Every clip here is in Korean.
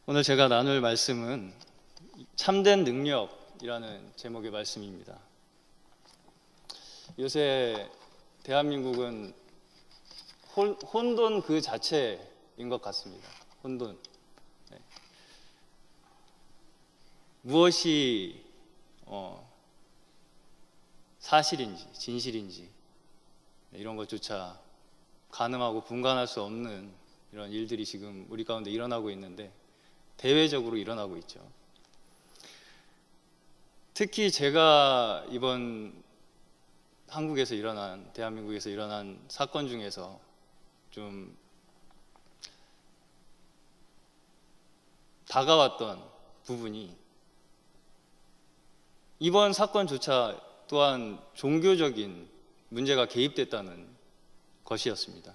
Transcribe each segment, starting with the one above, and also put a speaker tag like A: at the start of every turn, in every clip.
A: 오늘 제가 나눌 말씀은 참된 능력이라는 제목의 말씀입니다. 요새 대한민국은 혼돈 그 자체인 것 같습니다. 혼돈. 네. 무엇이 사실인지 진실인지 이런 것조차 가늠하고 분간할 수 없는 이런 일들이 지금 우리 가운데 일어나고 있는데 대외적으로 일어나고 있죠. 특히 제가 이번 대한민국에서 일어난 사건 중에서 좀 다가왔던 부분이 이번 사건조차 또한 종교적인 문제가 개입됐다는 것이었습니다.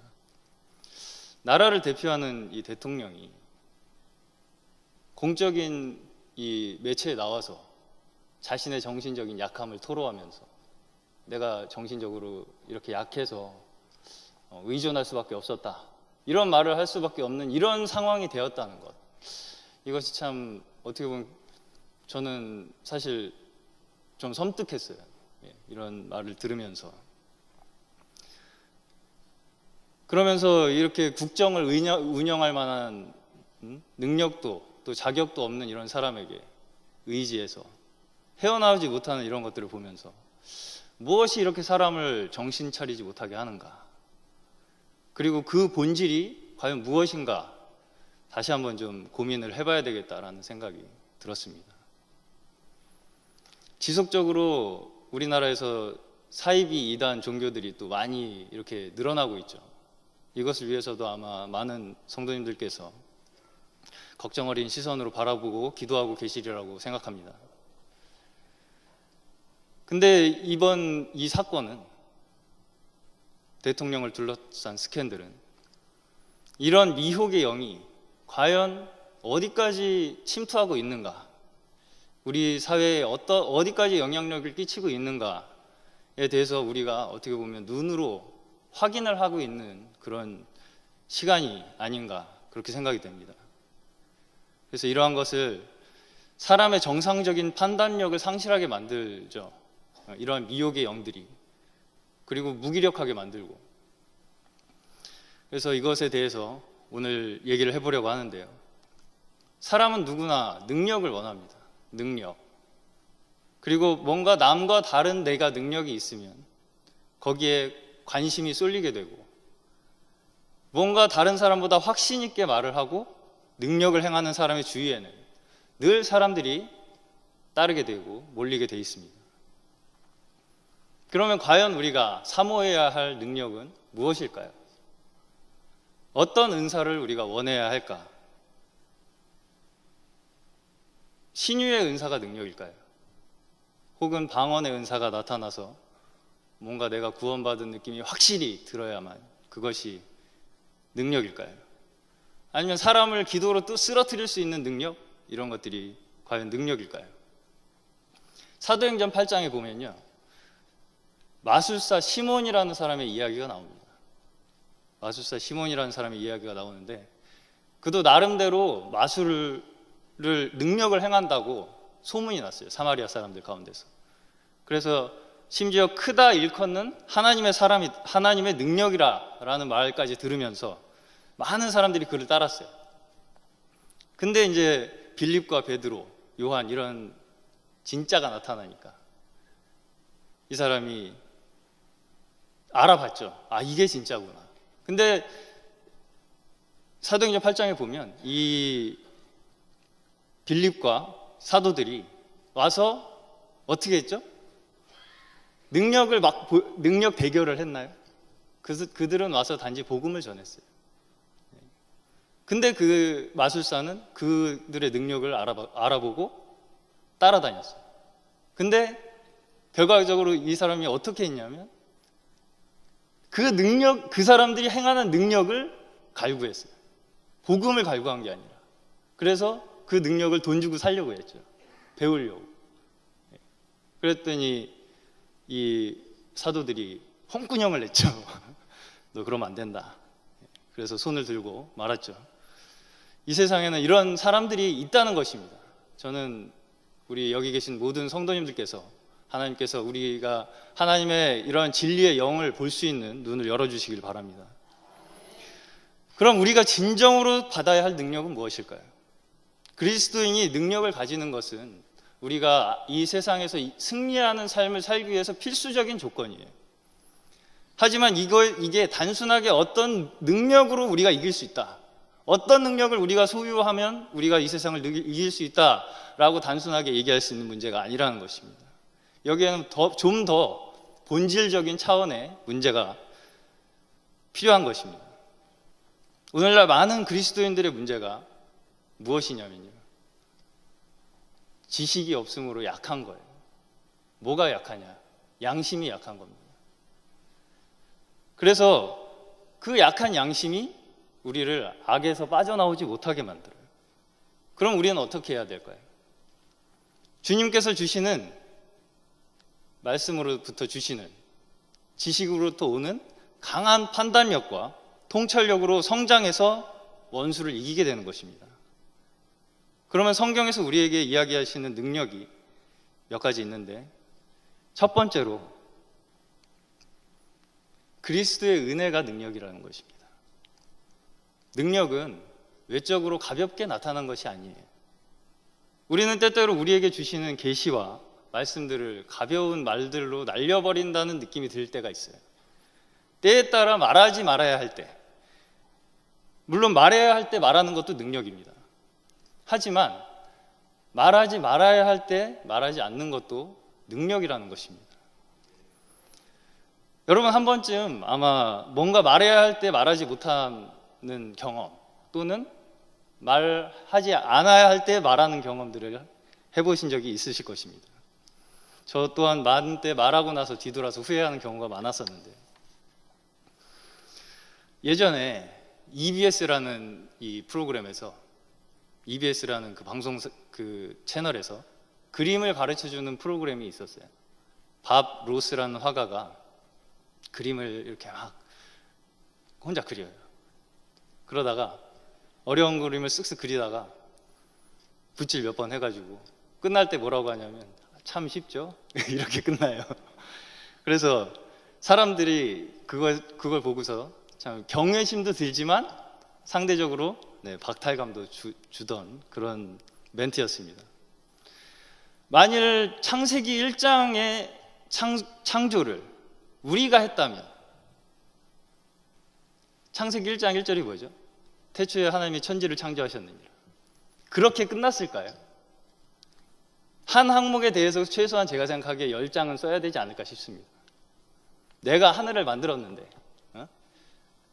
A: 나라를 대표하는 이 대통령이 공적인 이 매체에 나와서 자신의 정신적인 약함을 토로하면서 내가 정신적으로 이렇게 약해서 의존할 수밖에 없었다, 이런 말을 할 수밖에 없는 이런 상황이 되었다는 것, 이것이 참 어떻게 보면 저는 사실 좀 섬뜩했어요. 이런 말을 들으면서. 그러면서 이렇게 국정을 운영할 만한 능력도 또 자격도 없는 이런 사람에게 의지해서 헤어나오지 못하는 이런 것들을 보면서 무엇이 이렇게 사람을 정신 차리지 못하게 하는가, 그리고 그 본질이 과연 무엇인가 다시 한번 좀 고민을 해봐야 되겠다라는 생각이 들었습니다. 지속적으로 우리나라에서 사이비 이단 종교들이 또 많이 이렇게 늘어나고 있죠. 이것을 위해서도 아마 많은 성도님들께서 걱정 어린 시선으로 바라보고 기도하고 계시리라고 생각합니다. 근데 이번 이 사건은, 대통령을 둘러싼 스캔들은 이런 미혹의 영이 과연 어디까지 침투하고 있는가, 우리 사회에 어디까지 영향력을 끼치고 있는가에 대해서 우리가 어떻게 보면 눈으로 확인을 하고 있는 그런 시간이 아닌가, 그렇게 생각이 됩니다. 그래서 이러한 것을 사람의 정상적인 판단력을 상실하게 만들죠. 이러한 미혹의 영들이. 그리고 무기력하게 만들고. 그래서 이것에 대해서 오늘 얘기를 해보려고 하는데요. 사람은 누구나 능력을 원합니다. 능력. 그리고 뭔가 남과 다른 내가 능력이 있으면 거기에 관심이 쏠리게 되고, 뭔가 다른 사람보다 확신 있게 말을 하고 능력을 행하는 사람의 주위에는 늘 사람들이 따르게 되고 몰리게 돼 있습니다. 그러면 과연 우리가 사모해야 할 능력은 무엇일까요? 어떤 은사를 우리가 원해야 할까? 신유의 은사가 능력일까요? 혹은 방언의 은사가 나타나서 뭔가 내가 구원받은 느낌이 확실히 들어야만 그것이 능력일까요? 아니면 사람을 기도로 또 쓰러뜨릴 수 있는 능력? 이런 것들이 과연 능력일까요? 사도행전 8장에 보면요, 마술사 시몬이라는 사람의 이야기가 나옵니다. 마술사 시몬이라는 사람의 이야기가 나오는데, 그도 나름대로 마술을 능력을 행한다고 소문이 났어요, 사마리아 사람들 가운데서. 그래서 심지어 크다 일컫는 하나님의 능력이라는 말까지 들으면서 많은 사람들이 그를 따랐어요. 근데 이제 빌립과 베드로, 요한 이런 진짜가 나타나니까 이 사람이 알아봤죠. 아, 이게 진짜구나. 근데 사도행전 8장에 보면 이 빌립과 사도들이 와서 어떻게 했죠? 능력 대결을 했나요? 그들은 와서 단지 복음을 전했어요. 근데 그 마술사는 그들의 능력을 알아보고 따라다녔어요. 근데 결과적으로 이 사람이 어떻게 했냐면 그 사람들이 행하는 능력을 갈구했어요. 복음을 갈구한 게 아니라. 그래서 그 능력을 돈 주고 살려고 했죠. 배우려고. 그랬더니 이 사도들이 홍군형을 냈죠. 너 그러면 안 된다. 그래서 손을 들고 말았죠. 이 세상에는 이런 사람들이 있다는 것입니다. 저는 우리 여기 계신 모든 성도님들께서, 하나님께서 우리가 하나님의 이런 진리의 영을 볼 수 있는 눈을 열어주시길 바랍니다. 그럼 우리가 진정으로 받아야 할 능력은 무엇일까요? 그리스도인이 능력을 가지는 것은 우리가 이 세상에서 승리하는 삶을 살기 위해서 필수적인 조건이에요. 하지만 이게 단순하게 어떤 능력으로 우리가 이길 수 있다, 어떤 능력을 우리가 소유하면 우리가 이 세상을 이길 수 있다라고 단순하게 얘기할 수 있는 문제가 아니라는 것입니다. 여기에는 좀 더 본질적인 차원의 문제가 필요한 것입니다. 오늘날 많은 그리스도인들의 문제가 무엇이냐면요, 지식이 없으므로 약한 거예요. 뭐가 약하냐? 양심이 약한 겁니다. 그래서 그 약한 양심이 우리를 악에서 빠져나오지 못하게 만들어요. 그럼 우리는 어떻게 해야 될까요? 주님께서 주시는 말씀으로부터 주시는 지식으로부터 오는 강한 판단력과 통찰력으로 성장해서 원수를 이기게 되는 것입니다. 그러면 성경에서 우리에게 이야기하시는 능력이 몇 가지 있는데, 첫 번째로 그리스도의 은혜가 능력이라는 것입니다. 능력은 외적으로 가볍게 나타난 것이 아니에요. 우리는 때때로 우리에게 주시는 계시와 말씀들을 가벼운 말들로 날려버린다는 느낌이 들 때가 있어요. 때에 따라 말하지 말아야 할 때, 물론 말해야 할 때 말하는 것도 능력입니다. 하지만 말하지 말아야 할 때 말하지 않는 것도 능력이라는 것입니다. 여러분, 한 번쯤 아마 뭔가 말해야 할 때 말하지 못하는 경험, 또는 말하지 않아야 할 때 말하는 경험들을 해보신 적이 있으실 것입니다. 저 또한 많은 때 말하고 나서 뒤돌아서 후회하는 경우가 많았었는데, 예전에 EBS라는 이 프로그램에서, EBS라는 그 방송 그 채널에서 그림을 가르쳐주는 프로그램이 있었어요. 밥 로스라는 화가가 그림을 이렇게 막 혼자 그려요. 그러다가 어려운 그림을 쓱쓱 그리다가 붓질 몇 번 해가지고 끝날 때 뭐라고 하냐면, 참 쉽죠? 이렇게 끝나요. 그래서 사람들이 그걸 보고서 참 경외심도 들지만 상대적으로 박탈감도 주던 그런 멘트였습니다. 만일 창세기 1장의 창조를 우리가 했다면, 창세기 1장 1절이 뭐죠? 태초에 하나님이 천지를 창조하셨느니라. 그렇게 끝났을까요? 한 항목에 대해서 최소한 제가 생각하기에 10장은 써야 되지 않을까 싶습니다. 내가 하늘을 만들었는데,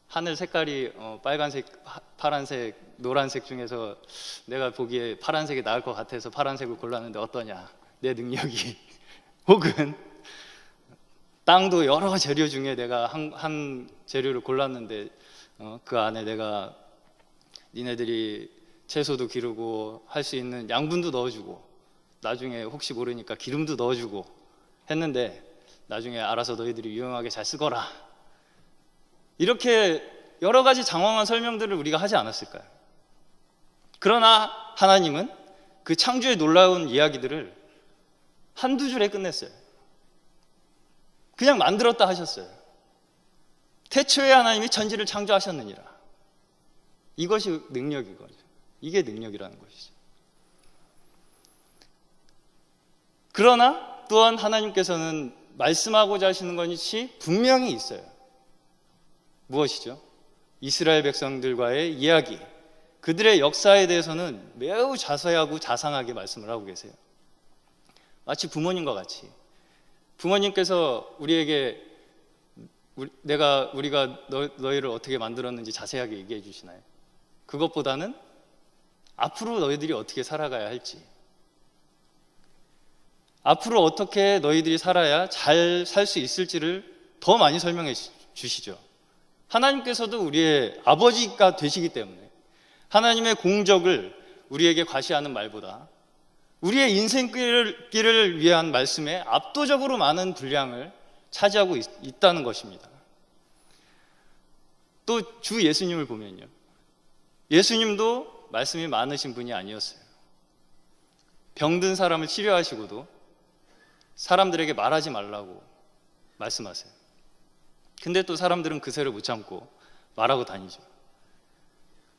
A: 하늘 색깔이 빨간색, 파란색, 노란색 중에서 내가 보기에 파란색이 나을 것 같아서 파란색을 골랐는데 어떠냐, 내 능력이. 혹은 땅도 여러 재료 중에 내가 한 재료를 골랐는데 그 안에 내가 니네들이 채소도 기르고 할 수 있는 양분도 넣어주고, 나중에 혹시 모르니까 기름도 넣어주고 했는데 나중에 알아서 너희들이 유용하게 잘 쓰거라. 이렇게 여러 가지 장황한 설명들을 우리가 하지 않았을까요? 그러나 하나님은 그 창조의 놀라운 이야기들을 한두 줄에 끝냈어요. 그냥 만들었다 하셨어요. 태초에 하나님이 천지를 창조하셨느니라. 이것이 능력이거든요. 이게 능력이라는 것이죠. 그러나 또한 하나님께서는 말씀하고자 하시는 것이 분명히 있어요. 무엇이죠? 이스라엘 백성들과의 이야기, 그들의 역사에 대해서는 매우 자세하고 자상하게 말씀을 하고 계세요. 마치 부모님과 같이, 부모님께서 우리에게 우리가 너희를 어떻게 만들었는지 자세하게 얘기해 주시나요? 그것보다는 앞으로 너희들이 어떻게 살아가야 할지, 앞으로 어떻게 너희들이 살아야 잘 살 수 있을지를 더 많이 설명해 주시죠. 하나님께서도 우리의 아버지가 되시기 때문에 하나님의 공적을 우리에게 과시하는 말보다 우리의 인생길을 위한 말씀에 압도적으로 많은 분량을 차지하고 있다는 것입니다. 또 주 예수님을 보면요, 예수님도 말씀이 많으신 분이 아니었어요. 병든 사람을 치료하시고도 사람들에게 말하지 말라고 말씀하세요. 근데 또 사람들은 그새를 못 참고 말하고 다니죠.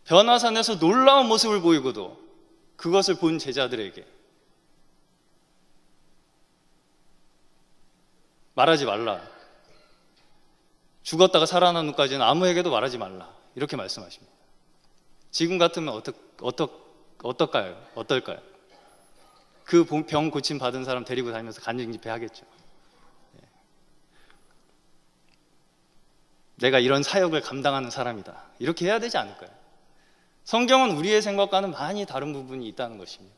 A: 변화산에서 놀라운 모습을 보이고도 그것을 본 제자들에게 말하지 말라. 죽었다가 살아난 후까지는 아무에게도 말하지 말라. 이렇게 말씀하십니다. 지금 같으면 어떨까요? 그 병 고침 받은 사람 데리고 다니면서 간증 집회 하겠죠. 내가 이런 사역을 감당하는 사람이다. 이렇게 해야 되지 않을까요? 성경은 우리의 생각과는 많이 다른 부분이 있다는 것입니다.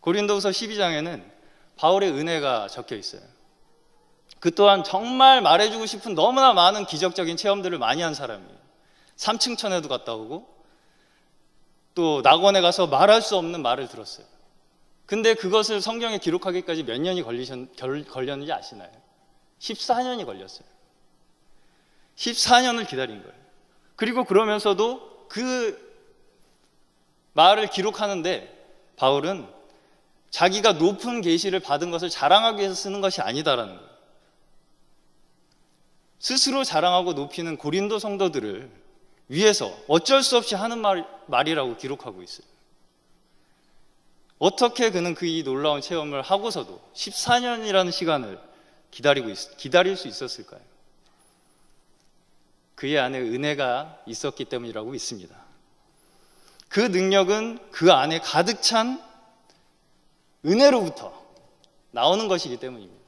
A: 고린도후서 12장에는 바울의 은혜가 적혀 있어요. 그 또한 정말 말해주고 싶은 너무나 많은 기적적인 체험들을 많이 한 사람이에요. 3층천에도 갔다 오고 또 낙원에 가서 말할 수 없는 말을 들었어요. 근데 그것을 성경에 기록하기까지 몇 년이 걸렸는지 아시나요? 14년이 걸렸어요. 14년을 기다린 거예요. 그리고 그러면서도 그 말을 기록하는데 바울은 자기가 높은 계시를 받은 것을 자랑하기 위해서 쓰는 것이 아니다라는 거예요. 스스로 자랑하고 높이는 고린도 성도들을 위해서 어쩔 수 없이 하는 말이라고 기록하고 있어요. 어떻게 그는 그 이 놀라운 체험을 하고서도 14년이라는 시간을 기다릴 수 있었을까요? 그의 안에 은혜가 있었기 때문이라고 믿습니다. 그 능력은 그 안에 가득 찬 은혜로부터 나오는 것이기 때문입니다.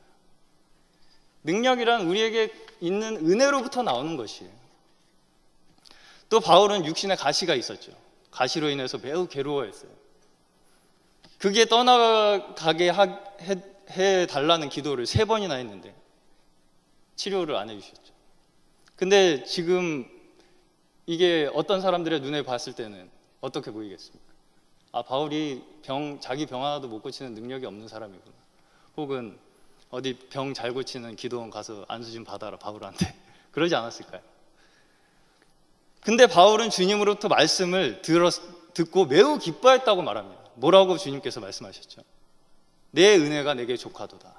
A: 능력이란 우리에게 있는 은혜로부터 나오는 것이에요. 또 바울은 육신에 가시가 있었죠. 가시로 인해서 매우 괴로워했어요. 그게 떠나가게 해달라는 기도를 3번이나 했는데 치료를 안 해주셨죠. 근데 지금 이게 어떤 사람들의 눈에 봤을 때는 어떻게 보이겠습니까? 아, 바울이 자기 병 하나도 못 고치는 능력이 없는 사람이구나. 혹은 어디 병 잘 고치는 기도원 가서 안수 좀 받아라, 바울한테. 그러지 않았을까요? 근데 바울은 주님으로부터 말씀을 듣고 매우 기뻐했다고 말합니다. 뭐라고 주님께서 말씀하셨죠? 내 은혜가 내게 족하도다.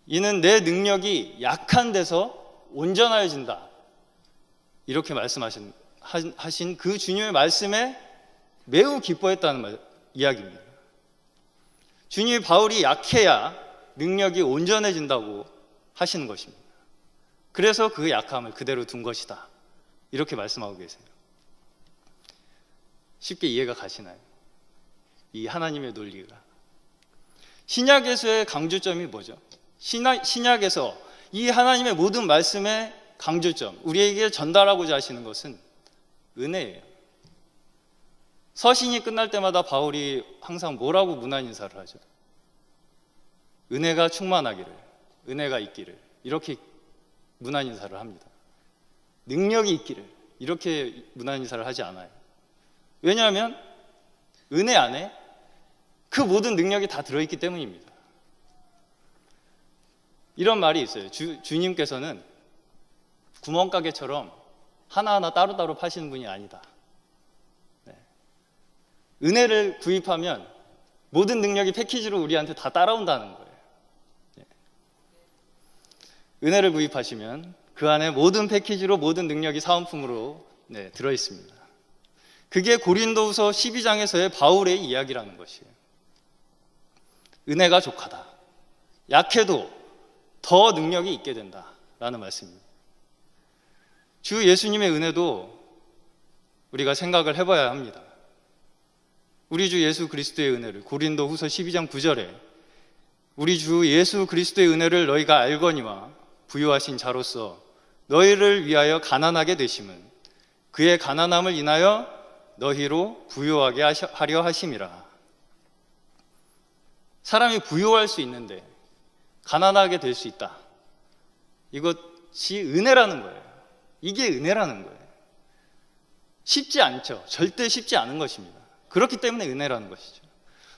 A: 이는 내 능력이 약한 데서 온전하여진다. 이렇게 말씀하신 그 주님의 말씀에 매우 기뻐했다는 이야기입니다. 주님이 바울이 약해야 능력이 온전해진다고 하시는 것입니다. 그래서 그 약함을 그대로 둔 것이다. 이렇게 말씀하고 계세요. 쉽게 이해가 가시나요? 이 하나님의 논리가. 신약에서의 강조점이 뭐죠? 신약에서 이 하나님의 모든 말씀의 강조점, 우리에게 전달하고자 하시는 것은 은혜예요. 서신이 끝날 때마다 바울이 항상 뭐라고 문안 인사를 하죠? 은혜가 충만하기를, 은혜가 있기를, 이렇게 문안 인사를 합니다. 능력이 있기를, 이렇게 문안 인사를 하지 않아요. 왜냐하면 은혜 안에 그 모든 능력이 다 들어있기 때문입니다. 이런 말이 있어요. 주님께서는 구멍가게처럼 하나하나 따로따로 파시는 분이 아니다. 네. 은혜를 구입하면 모든 능력이 패키지로 우리한테 다 따라온다는 거예요. 네. 은혜를 구입하시면 그 안에 모든 패키지로 모든 능력이 사은품으로 들어있습니다. 그게 고린도후서 12장에서의 바울의 이야기라는 것이에요. 은혜가 족하다. 약해도 더 능력이 있게 된다라는 말씀입니다. 주 예수님의 은혜도 우리가 생각을 해봐야 합니다. 우리 주 예수 그리스도의 은혜를 고린도후서 12장 9절에 우리 주 예수 그리스도의 은혜를 너희가 알거니와 부요하신 자로서 너희를 위하여 가난하게 되심은 그의 가난함을 인하여 너희로 부요하게 하려 하심이라. 사람이 부요할 수 있는데 가난하게 될 수 있다. 이것이 은혜라는 거예요. 이게 은혜라는 거예요. 쉽지 않죠. 절대 쉽지 않은 것입니다. 그렇기 때문에 은혜라는 것이죠.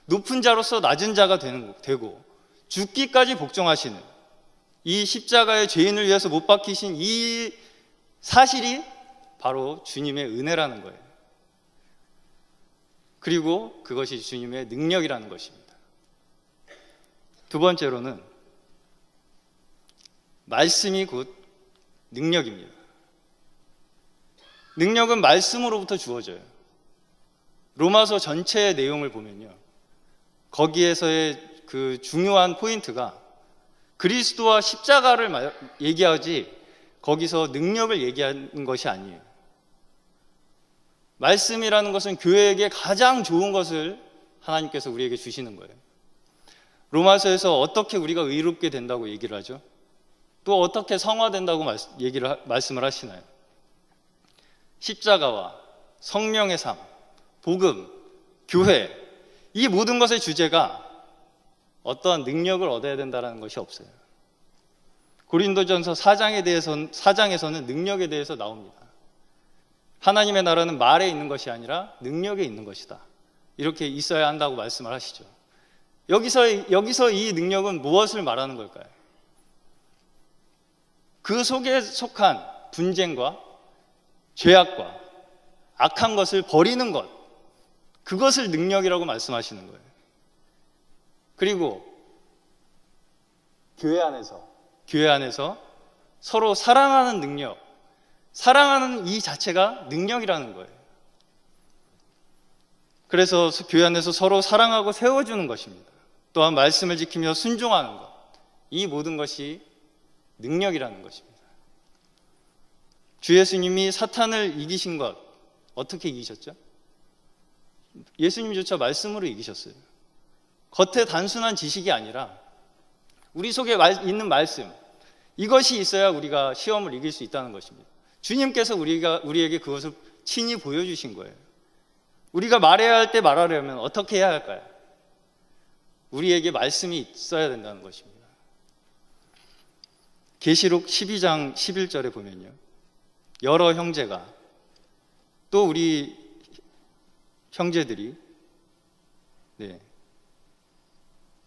A: 높은 자로서 낮은 자가 되고 죽기까지 복종하시는 이 십자가의 죄인을 위해서 못 박히신 이 사실이 바로 주님의 은혜라는 거예요. 그리고 그것이 주님의 능력이라는 것입니다. 두 번째로는 말씀이 곧 능력입니다. 능력은 말씀으로부터 주어져요. 로마서 전체의 내용을 보면요, 거기에서의 그 중요한 포인트가 그리스도와 십자가를 얘기하지 거기서 능력을 얘기하는 것이 아니에요. 말씀이라는 것은 교회에게 가장 좋은 것을 하나님께서 우리에게 주시는 거예요. 로마서에서 어떻게 우리가 의롭게 된다고 얘기를 하죠? 또 어떻게 성화된다고 말씀을 하시나요? 십자가와 성령의 삶, 복음, 교회, 이 모든 것의 주제가 어떠한 능력을 얻어야 된다는 것이 없어요. 고린도전서 4장에서는 능력에 대해서 나옵니다. 하나님의 나라는 말에 있는 것이 아니라 능력에 있는 것이다. 이렇게 있어야 한다고 말씀을 하시죠. 여기서 이 능력은 무엇을 말하는 걸까요? 그 속에 속한 분쟁과 죄악과 악한 것을 버리는 것, 그것을 능력이라고 말씀하시는 거예요. 그리고 교회 안에서 서로 사랑하는 능력, 사랑하는 이 자체가 능력이라는 거예요. 그래서 교회 안에서 서로 사랑하고 세워주는 것입니다. 또한 말씀을 지키며 순종하는 것, 이 모든 것이 능력이라는 것입니다. 주 예수님이 사탄을 이기신 것, 어떻게 이기셨죠? 예수님조차 말씀으로 이기셨어요. 겉에 단순한 지식이 아니라 우리 속에 있는 말씀, 이것이 있어야 우리가 시험을 이길 수 있다는 것입니다. 주님께서 우리에게 그것을 친히 보여주신 거예요. 우리가 말해야 할 때 말하려면 어떻게 해야 할까요? 우리에게 말씀이 있어야 된다는 것입니다. 계시록 12장 11절에 보면요, 여러 형제가, 또 우리 형제들이,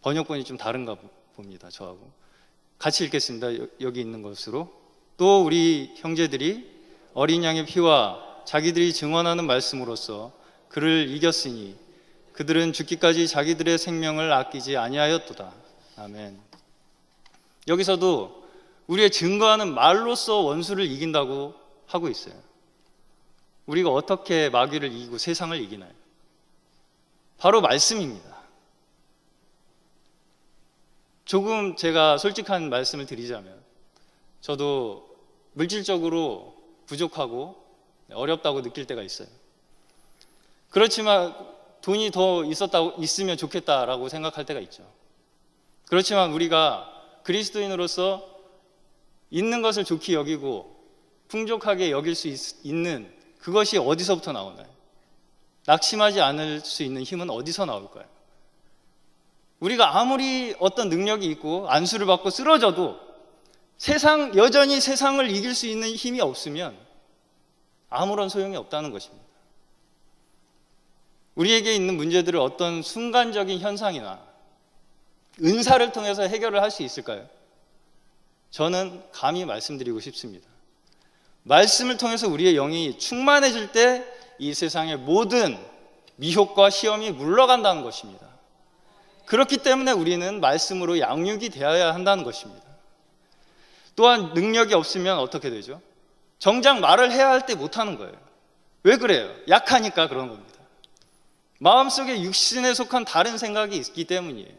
A: 번역본이 좀 다른가 봅니다. 저하고 같이 읽겠습니다. 여기 있는 것으로. 또 우리 형제들이 어린 양의 피와 자기들이 증언하는 말씀으로써 그를 이겼으니 그들은 죽기까지 자기들의 생명을 아끼지 아니하였도다. 아멘. 여기서도 우리의 증거하는 말로써 원수를 이긴다고 하고 있어요. 우리가 어떻게 마귀를 이기고 세상을 이기나요? 바로 말씀입니다. 조금 제가 솔직한 말씀을 드리자면, 저도 물질적으로 부족하고 어렵다고 느낄 때가 있어요. 그렇지만 돈이 더 있으면 좋겠다라고 생각할 때가 있죠. 그렇지만 우리가 그리스도인으로서 있는 것을 좋게 여기고 풍족하게 여길 수 있는 그것이 어디서부터 나오나요? 낙심하지 않을 수 있는 힘은 어디서 나올까요? 우리가 아무리 어떤 능력이 있고 안수를 받고 쓰러져도 여전히 세상을 이길 수 있는 힘이 없으면 아무런 소용이 없다는 것입니다. 우리에게 있는 문제들을 어떤 순간적인 현상이나 은사를 통해서 해결을 할 수 있을까요? 저는 감히 말씀드리고 싶습니다. 말씀을 통해서 우리의 영이 충만해질 때 이 세상의 모든 미혹과 시험이 물러간다는 것입니다. 그렇기 때문에 우리는 말씀으로 양육이 되어야 한다는 것입니다. 또한 능력이 없으면 어떻게 되죠? 정작 말을 해야 할 때 못하는 거예요. 왜 그래요? 약하니까 그런 겁니다. 마음속에 육신에 속한 다른 생각이 있기 때문이에요.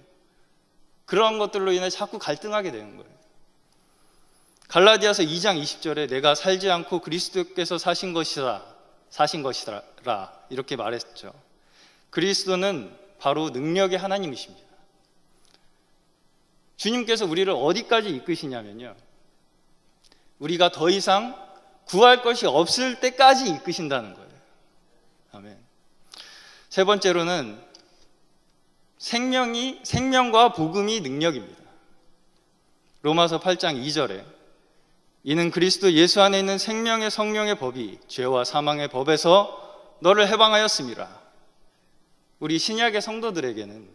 A: 그런 것들로 인해 자꾸 갈등하게 되는 거예요. 갈라디아서 2장 20절에 내가 살지 않고 그리스도께서 사신 것이라 이렇게 말했죠. 그리스도는 바로 능력의 하나님이십니다. 주님께서 우리를 어디까지 이끄시냐면요, 우리가 더 이상 구할 것이 없을 때까지 이끄신다는 거예요. 아멘. 세 번째로는 생명과 복음이 능력입니다. 로마서 8장 2절에 이는 그리스도 예수 안에 있는 생명의 성령의 법이 죄와 사망의 법에서 너를 해방하였음이라. 우리 신약의 성도들에게는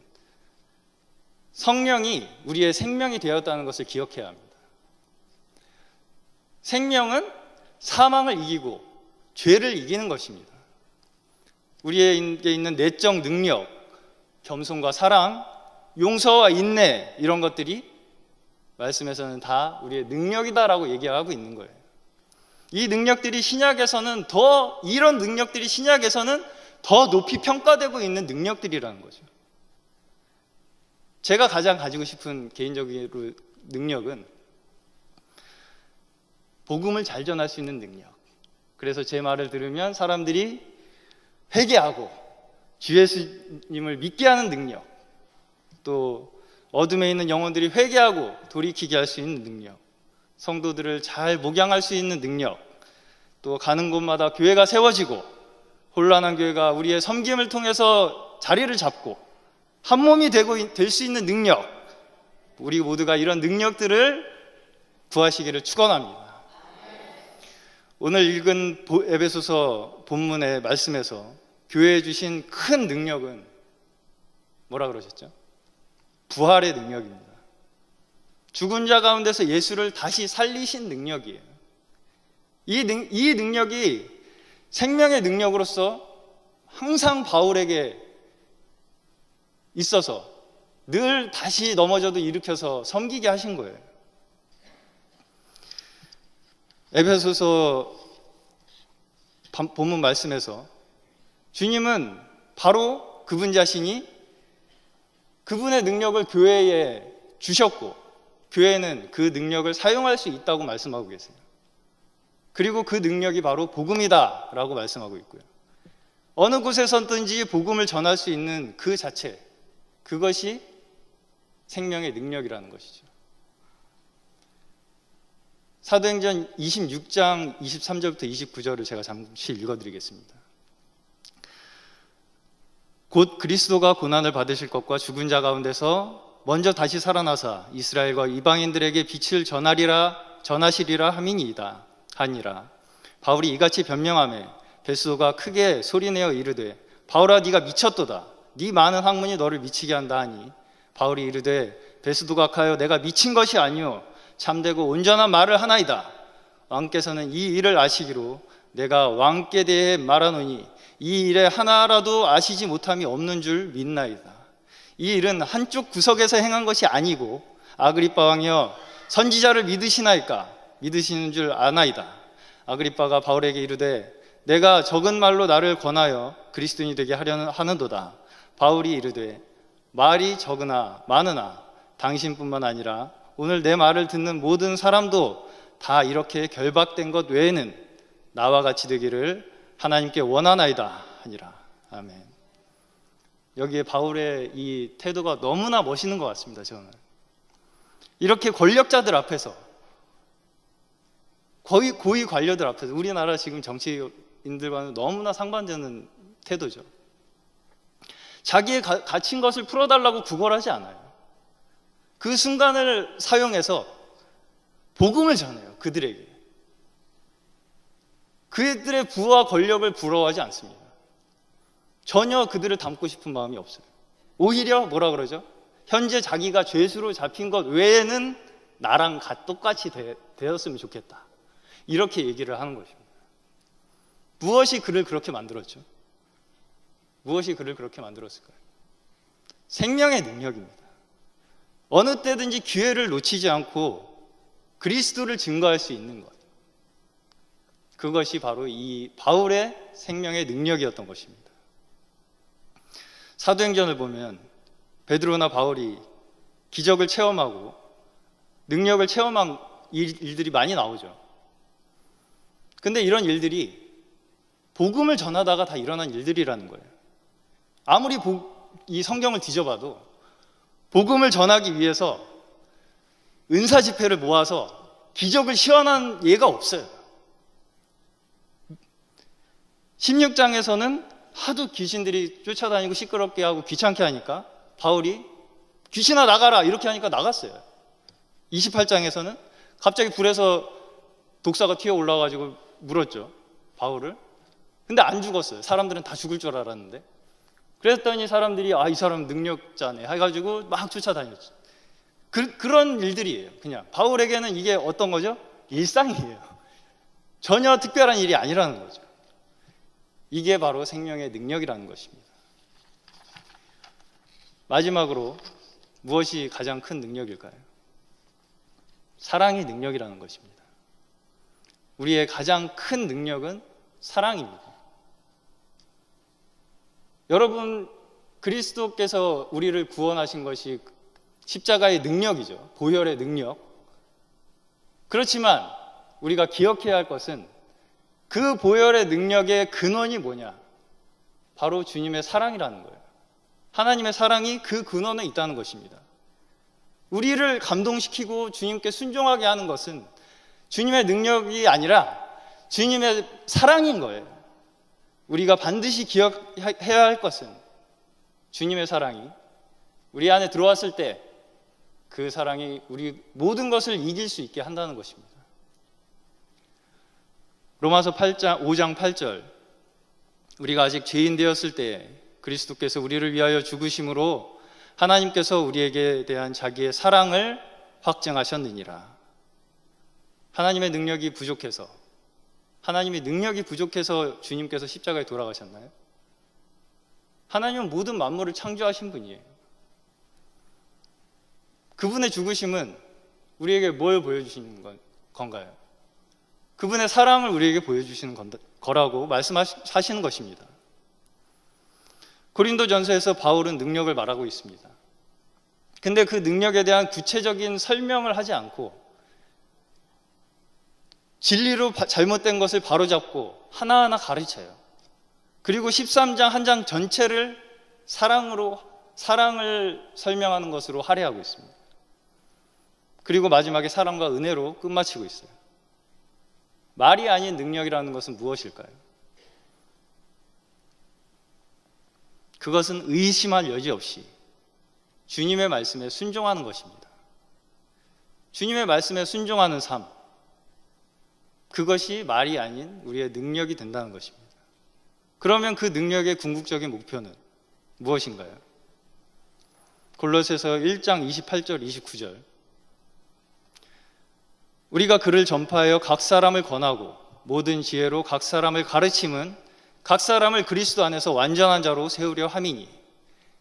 A: 성령이 우리의 생명이 되었다는 것을 기억해야 합니다. 생명은 사망을 이기고 죄를 이기는 것입니다. 우리에게 있는 내적 능력, 겸손과 사랑, 용서와 인내, 이런 것들이 말씀에서는 다 우리의 능력이다라고 얘기하고 있는 거예요. 이 능력들이 신약에서는 이런 능력들이 신약에서는 더 높이 평가되고 있는 능력들이라는 거죠. 제가 가장 가지고 싶은 개인적인 능력은 복음을 잘 전할 수 있는 능력. 그래서 제 말을 들으면 사람들이 회개하고 주 예수님을 믿게 하는 능력, 또 어둠에 있는 영혼들이 회개하고 돌이키게 할 수 있는 능력, 성도들을 잘 목양할 수 있는 능력, 또 가는 곳마다 교회가 세워지고 혼란한 교회가 우리의 섬김을 통해서 자리를 잡고 한 몸이 될 수 있는 능력, 우리 모두가 이런 능력들을 구하시기를 축원합니다. 오늘 읽은 에베소서 본문의 말씀에서 교회에 주신 큰 능력은 뭐라 그러셨죠? 부활의 능력입니다. 죽은 자 가운데서 예수를 다시 살리신 능력이에요. 이 능력이 생명의 능력으로서 항상 바울에게 있어서 늘 다시 넘어져도 일으켜서 섬기게 하신 거예요. 에베소서 본문 말씀에서 주님은 바로 그분 자신이 그분의 능력을 교회에 주셨고 교회는 그 능력을 사용할 수 있다고 말씀하고 계세요. 그리고 그 능력이 바로 복음이다 라고 말씀하고 있고요. 어느 곳에서든지 복음을 전할 수 있는 그 자체, 그것이 생명의 능력이라는 것이죠. 사도행전 26장 23절부터 29절을 제가 잠시 읽어드리겠습니다. 곧 그리스도가 고난을 받으실 것과 죽은 자 가운데서 먼저 다시 살아나사 이스라엘과 이방인들에게 빛을 전하시리라 함이니이다 하니라. 바울이 이같이 변명하며 베스도가 크게 소리내어 이르되 바울아 네가 미쳤도다. 네 많은 학문이 너를 미치게 한다 하니 바울이 이르되 베스도가 하여 내가 미친 것이 아니요 참되고 온전한 말을 하나이다. 왕께서는 이 일을 아시기로 내가 왕께 대해 말하노니 이 일에 하나라도 아시지 못함이 없는 줄 믿나이다. 이 일은 한쪽 구석에서 행한 것이 아니고 아그리빠 왕이여 선지자를 믿으시나이까? 믿으시는 줄 아나이다. 아그리빠가 바울에게 이르되 내가 적은 말로 나를 권하여 그리스도인이 되게 하는도다. 바울이 이르되 말이 적으나 많으나 당신뿐만 아니라 오늘 내 말을 듣는 모든 사람도 다 이렇게 결박된 것 외에는 나와 같이 되기를 하나님께 원하나이다 하니라. 아멘. 여기에 바울의 이 태도가 너무나 멋있는 것 같습니다. 저는 이렇게 권력자들 앞에서, 고위 관료들 앞에서, 우리나라 지금 정치인들과는 너무나 상반되는 태도죠. 자기의 갇힌 것을 풀어달라고 구걸하지 않아요. 그 순간을 사용해서 복음을 전해요. 그들에게. 그들의 부와 권력을 부러워하지 않습니다. 전혀 그들을 닮고 싶은 마음이 없어요. 오히려 뭐라 그러죠? 현재 자기가 죄수로 잡힌 것 외에는 나랑 똑같이 되었으면 좋겠다. 이렇게 얘기를 하는 것입니다. 무엇이 그를 그렇게 만들었죠? 무엇이 그를 그렇게 만들었을까요? 생명의 능력입니다. 어느 때든지 기회를 놓치지 않고 그리스도를 증거할 수 있는 것. 그것이 바로 이 바울의 생명의 능력이었던 것입니다. 사도행전을 보면 베드로나 바울이 기적을 체험하고 능력을 체험한 일들이 많이 나오죠. 근데 이런 일들이 복음을 전하다가 다 일어난 일들이라는 거예요. 아무리 이 성경을 뒤져봐도 복음을 전하기 위해서 은사 집회를 모아서 기적을 시연한 예가 없어요. 16장에서는 하도 귀신들이 쫓아다니고 시끄럽게 하고 귀찮게 하니까 바울이 귀신아 나가라 이렇게 하니까 나갔어요. 28장에서는 갑자기 불에서 독사가 튀어 올라와가지고 물었죠, 바울을. 근데 안 죽었어요. 사람들은 다 죽을 줄 알았는데. 그랬더니 사람들이 이 사람 능력자네 해가지고 막 쫓아다녔죠. 그런 일들이에요. 그냥 바울에게는 이게 어떤 거죠? 일상이에요. 전혀 특별한 일이 아니라는 거죠. 이게 바로 생명의 능력이라는 것입니다. 마지막으로 무엇이 가장 큰 능력일까요? 사랑이 능력이라는 것입니다. 우리의 가장 큰 능력은 사랑입니다. 여러분, 그리스도께서 우리를 구원하신 것이 십자가의 능력이죠. 보혈의 능력. 그렇지만 우리가 기억해야 할 것은 그 보혈의 능력의 근원이 뭐냐? 바로 주님의 사랑이라는 거예요. 하나님의 사랑이 그 근원에 있다는 것입니다. 우리를 감동시키고 주님께 순종하게 하는 것은 주님의 능력이 아니라 주님의 사랑인 거예요. 우리가 반드시 기억해야 할 것은 주님의 사랑이 우리 안에 들어왔을 때 그 사랑이 우리 모든 것을 이길 수 있게 한다는 것입니다. 로마서 5장 8절, 우리가 아직 죄인 되었을 때 그리스도께서 우리를 위하여 죽으심으로 하나님께서 우리에게 대한 자기의 사랑을 확증하셨느니라. 하나님의 능력이 부족해서, 하나님의 능력이 부족해서 주님께서 십자가에 돌아가셨나요? 하나님은 모든 만물을 창조하신 분이에요. 그분의 죽으심은 우리에게 뭘 보여주시는 건가요? 그분의 사랑을 우리에게 보여주시는 거라고 말씀하시는 것입니다. 고린도전서에서 바울은 능력을 말하고 있습니다. 근데 그 능력에 대한 구체적인 설명을 하지 않고 진리로 잘못된 것을 바로잡고 하나하나 가르쳐요. 그리고 13장 한 장 전체를 사랑을 설명하는 것으로 할애하고 있습니다. 그리고 마지막에 사랑과 은혜로 끝마치고 있어요. 말이 아닌 능력이라는 것은 무엇일까요? 그것은 의심할 여지 없이 주님의 말씀에 순종하는 것입니다. 주님의 말씀에 순종하는 삶, 그것이 말이 아닌 우리의 능력이 된다는 것입니다. 그러면 그 능력의 궁극적인 목표는 무엇인가요? 골로새서 1장 28절 29절, 우리가 그를 전파하여 각 사람을 권하고 모든 지혜로 각 사람을 가르침은 각 사람을 그리스도 안에서 완전한 자로 세우려 함이니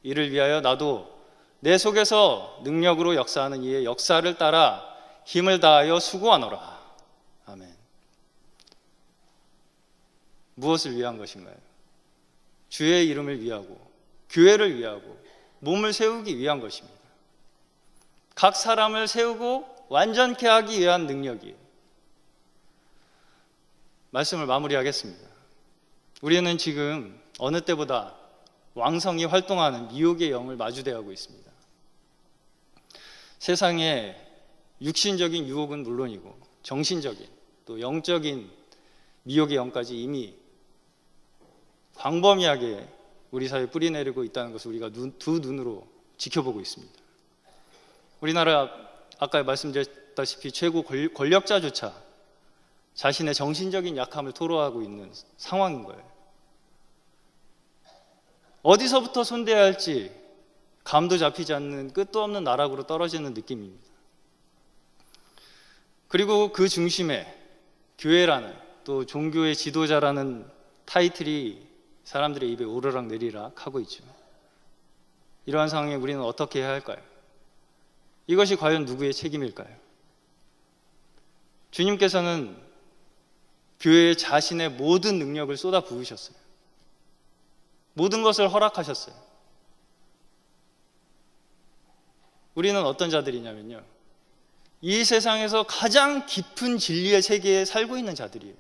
A: 이를 위하여 나도 내 속에서 능력으로 역사하는 이의 역사를 따라 힘을 다하여 수고하노라. 아멘. 무엇을 위한 것인가요? 주의 이름을 위하고 교회를 위하고 몸을 세우기 위한 것입니다. 각 사람을 세우고 완전케 하기 위한 능력이에요. 말씀을 마무리하겠습니다. 우리는 지금 어느 때보다 왕성히 활동하는 미혹의 영을 마주대하고 있습니다. 세상에 육신적인 유혹은 물론이고 정신적인 또 영적인 미혹의 영까지 이미 광범위하게 우리 사회에 뿌리내리고 있다는 것을 우리가 두 눈으로 지켜보고 있습니다. 우리나라 아까 말씀드렸다시피 최고 권력자조차 자신의 정신적인 약함을 토로하고 있는 상황인 거예요. 어디서부터 손대야 할지 감도 잡히지 않는 끝도 없는 나락으로 떨어지는 느낌입니다. 그리고 그 중심에 교회라는, 또 종교의 지도자라는 타이틀이 사람들의 입에 오르락 내리락 하고 있죠. 이러한 상황에 우리는 어떻게 해야 할까요? 이것이 과연 누구의 책임일까요? 주님께서는 교회에 자신의 모든 능력을 쏟아 부으셨어요. 모든 것을 허락하셨어요. 우리는 어떤 자들이냐면요, 이 세상에서 가장 깊은 진리의 세계에 살고 있는 자들이에요.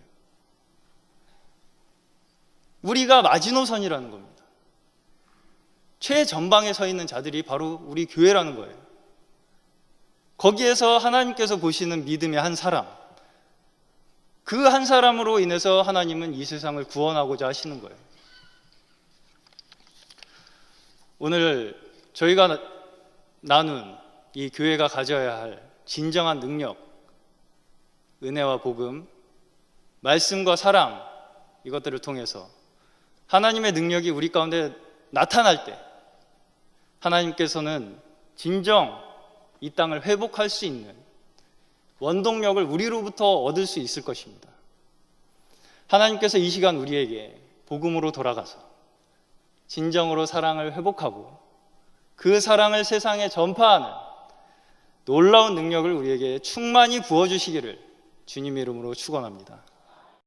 A: 우리가 마지노선이라는 겁니다. 최전방에 서 있는 자들이 바로 우리 교회라는 거예요. 거기에서 하나님께서 보시는 믿음의 한 사람, 그 한 사람으로 인해서 하나님은 이 세상을 구원하고자 하시는 거예요. 오늘 저희가 나눈 이 교회가 가져야 할 진정한 능력, 은혜와 복음, 말씀과 사랑, 이것들을 통해서 하나님의 능력이 우리 가운데 나타날 때 하나님께서는 진정 이 땅을 회복할 수 있는 원동력을 우리로부터 얻을 수 있을 것입니다. 하나님께서 이 시간 우리에게 복음으로 돌아가서 진정으로 사랑을 회복하고 그 사랑을 세상에 전파하는 놀라운 능력을 우리에게 충만히 부어주시기를 주님의 이름으로 축원합니다.